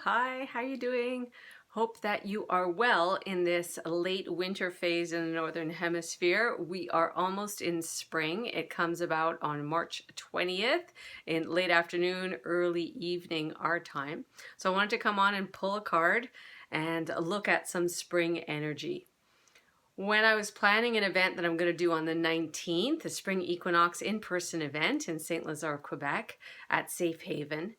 Hi, how you doing? Hope that you are well in this late winter phase in the Northern Hemisphere. We are almost in spring. It comes about on March 20th in late afternoon, early evening our time. So I wanted to come on and pull a card and look at some spring energy. When I was planning an event that I'm going to do on the 19th, the Spring Equinox in-person event in St. Lazare, Quebec at Safe Haven,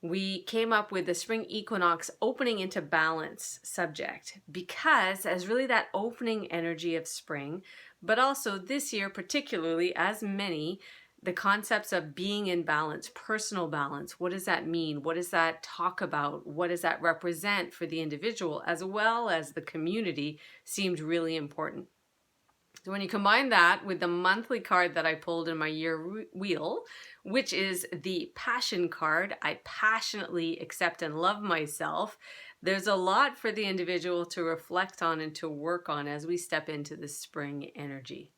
we came up with the Spring Equinox opening into balance subject because as really that opening energy of spring, but also this year particularly as many, the concepts of being in balance, personal balance, what does that mean? What does that talk about? What does that represent for the individual as well as the community seemed really important. So when you combine that with the monthly card that I pulled in my year wheel, which is the passion card, I passionately accept and love myself, there's a lot for the individual to reflect on and to work on as we step into the spring energy.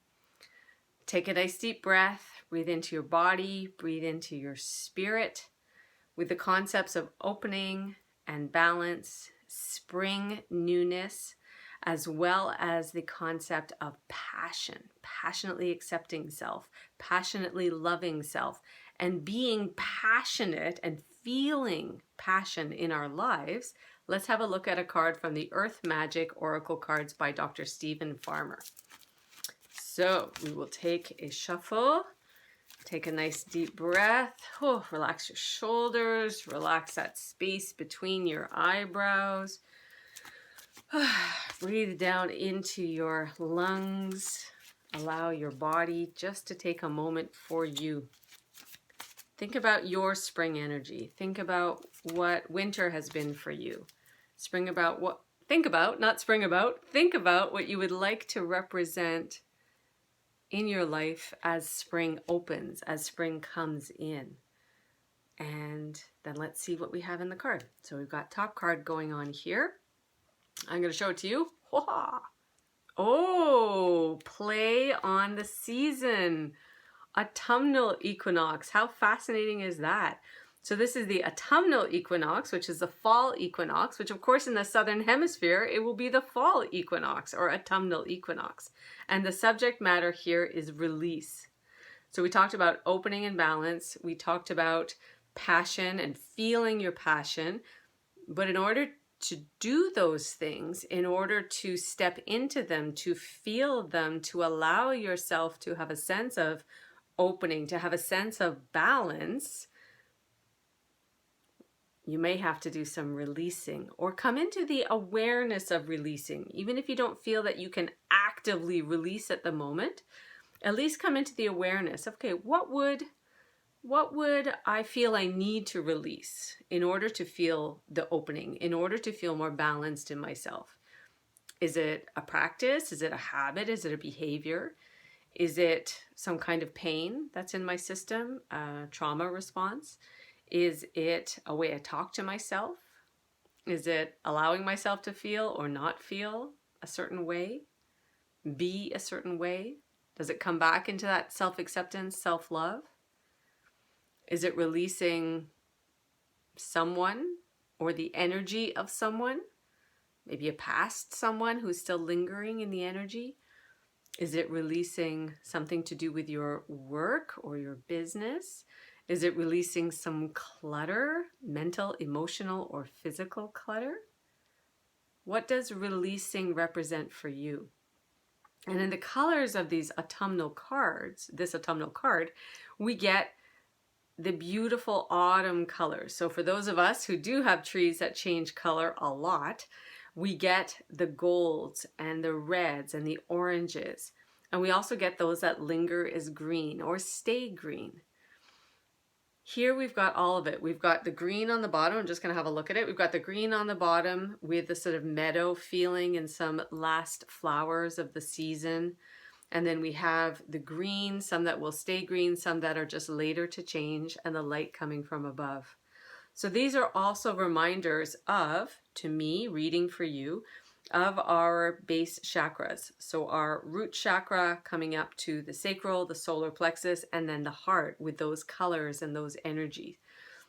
Take a nice deep breath, breathe into your body, breathe into your spirit with the concepts of opening and balance, spring newness, as well as the concept of passion, passionately accepting self, passionately loving self, and being passionate and feeling passion in our lives. Let's have a look at a card from the Earth Magic Oracle Cards by Dr. Stephen Farmer. So we will take a shuffle. Take a nice deep breath. Oh, relax your shoulders. Relax that space between your eyebrows. Breathe down into your lungs. Allow your body just to take a moment for you. Think about your spring energy. Think about what winter has been for you. Think about what you would like to represent in your life as spring opens, as spring comes in. And then let's see what we have in the card. So we've got top card going on here. I'm going to show it to you. Oh, play on the season. Autumnal equinox. How fascinating is that? So this is the autumnal equinox, which is the fall equinox, which of course in the southern hemisphere, it will be the fall equinox or autumnal equinox. And the subject matter here is release. So we talked about opening and balance. We talked about passion and feeling your passion. But in order to do those things, in order to step into them, to feel them, to allow yourself to have a sense of opening, to have a sense of balance, you may have to do some releasing or come into the awareness of releasing. Even if you don't feel that you can actively release at the moment, at least come into the awareness of, okay, what would I feel I need to release in order to feel the opening, in order to feel more balanced in myself? Is it a practice? Is it a habit? Is it a behavior? Is it some kind of pain that's in my system, a trauma response? Is it a way I talk to myself? Is it allowing myself to feel or not feel a certain way? Be a certain way? Does it come back into that self-acceptance, self-love? Is it releasing someone or the energy of someone? Maybe a past someone who's still lingering in the energy? Is it releasing something to do with your work or your business? Is it releasing some clutter, mental, emotional, or physical clutter? What does releasing represent for you? And in the colors of these autumnal cards, this autumnal card, we get the beautiful autumn colors. So for those of us who do have trees that change color a lot, we get the golds and the reds and the oranges. And we also get those that linger as green or stay green. Here we've got all of it. We've got the green on the bottom. I'm just going to have a look at it. We've got the green on the bottom with the sort of meadow feeling and some last flowers of the season. And then we have the green, some that will stay green, some that are just later to change, and the light coming from above. So these are also reminders of, to me, reading for you, of our base chakras. So our root chakra coming up to the sacral, the solar plexus, and then the heart with those colors and those energies.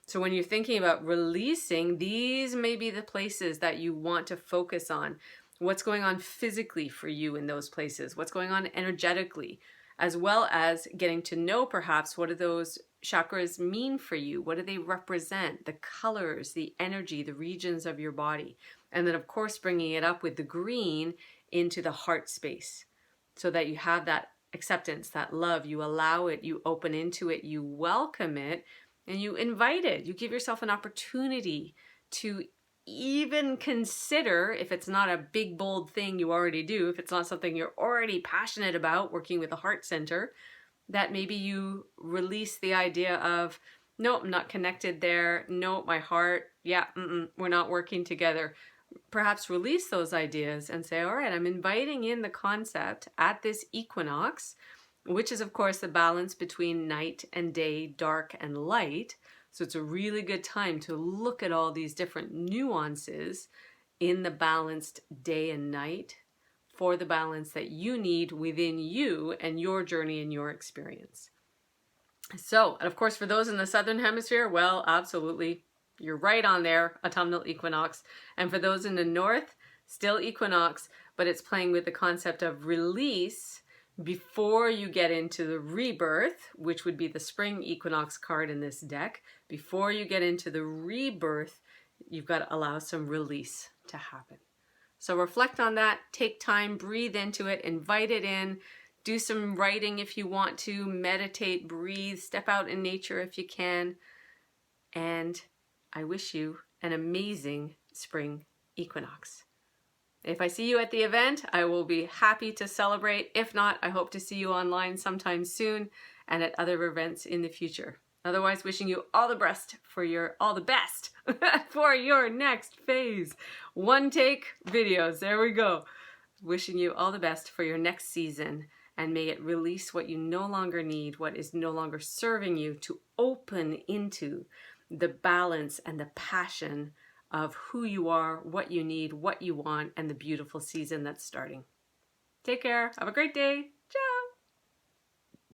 So when you're thinking about releasing, these may be the places that you want to focus on. What's going on physically for you in those places? What's going on energetically? As well as getting to know perhaps what do those chakras mean for you? What do they represent? The colors, the energy, the regions of your body. And then of course bringing it up with the green into the heart space so that you have that acceptance, that love, you allow it, you open into it, you welcome it, and you invite it. You give yourself an opportunity to even consider, if it's not a big bold thing you already do, if it's not something you're already passionate about, working with the heart center, that maybe you release the idea of, no, I'm not connected there. No, my heart, yeah, we're not working together. Perhaps release those ideas and say, all right, I'm inviting in the concept at this equinox, which is of course the balance between night and day, dark and light. So it's a really good time to look at all these different nuances in the balanced day and night for the balance that you need within you and your journey and your experience. So, and of course, for those in the Southern Hemisphere, well, absolutely, you're right on there, autumnal equinox. And for those in the North, still equinox, but it's playing with the concept of release before you get into the rebirth, which would be the spring equinox card in this deck. Before you get into the rebirth, you've got to allow some release to happen. So reflect on that, take time, breathe into it, invite it in, do some writing if you want to, meditate, breathe, step out in nature if you can. And I wish you an amazing spring equinox. If I see you at the event, I will be happy to celebrate. If not, I hope to see you online sometime soon and at other events in the future. Otherwise, wishing you all the best for your for your next phase. One take videos. There we go. Wishing you all the best for your next season, and may it release what you no longer need, what is no longer serving you, to open into the balance and the passion of who you are, what you need, what you want, and the beautiful season that's starting. Take care. Have a great day.